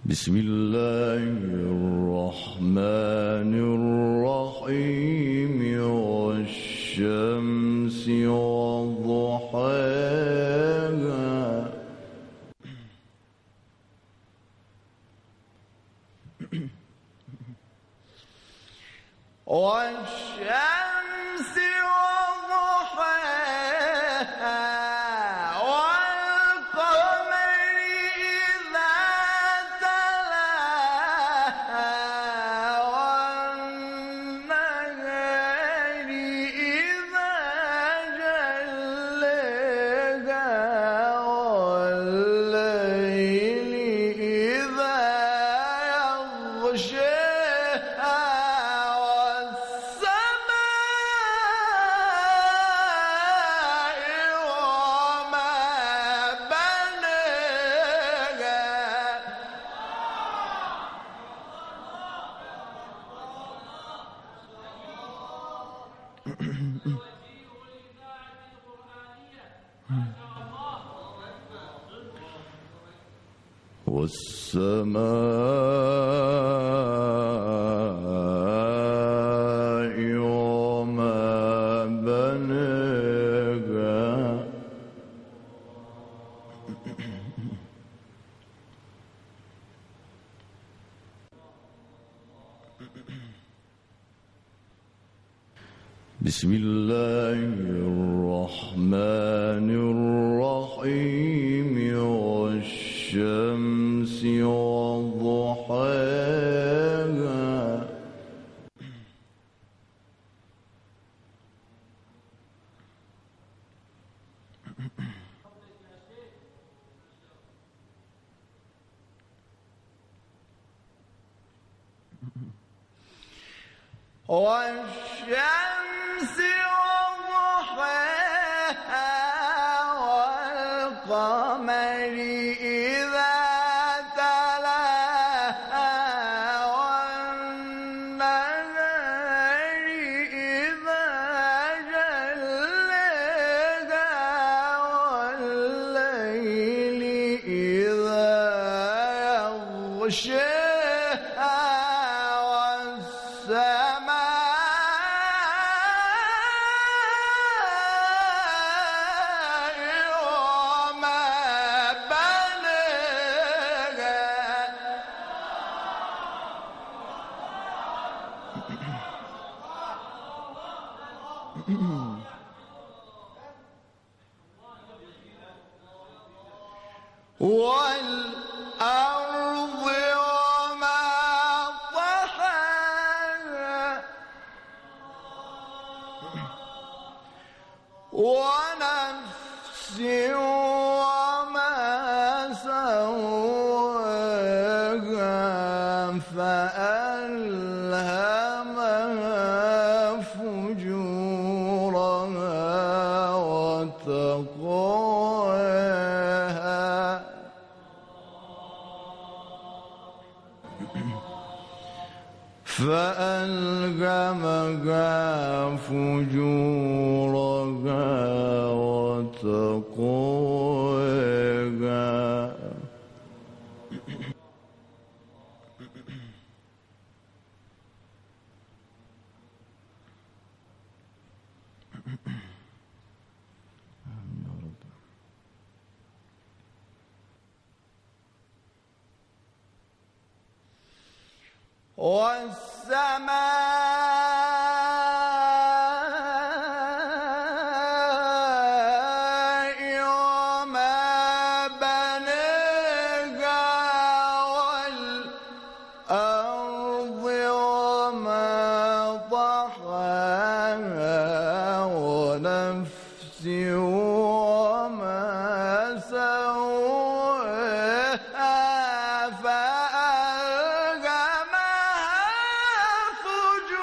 بسم الله الرحمن الرحيم والشمس وضحاها والشمس وضحاها والسماء وما بناها بسم الله الرحمن الرحيم والشمس وضحاها والشمس وضحاها والقمر إذا تلاها والنهار إذا جلاها والليل إذا يغشاها والأرض وما طحاها ونفس وما سواها فألهمها فجورها وتقواها فألهمها فجورها وتقواها والسماء وما بناها والأرض وما طحاها ونفس وما سواها فألهمها فجورها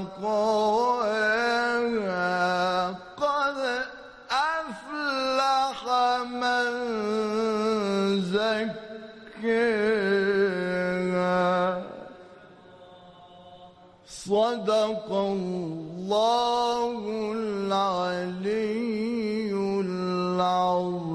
تقواها قد أفلح من زكاها صدق الله العلي العظيم.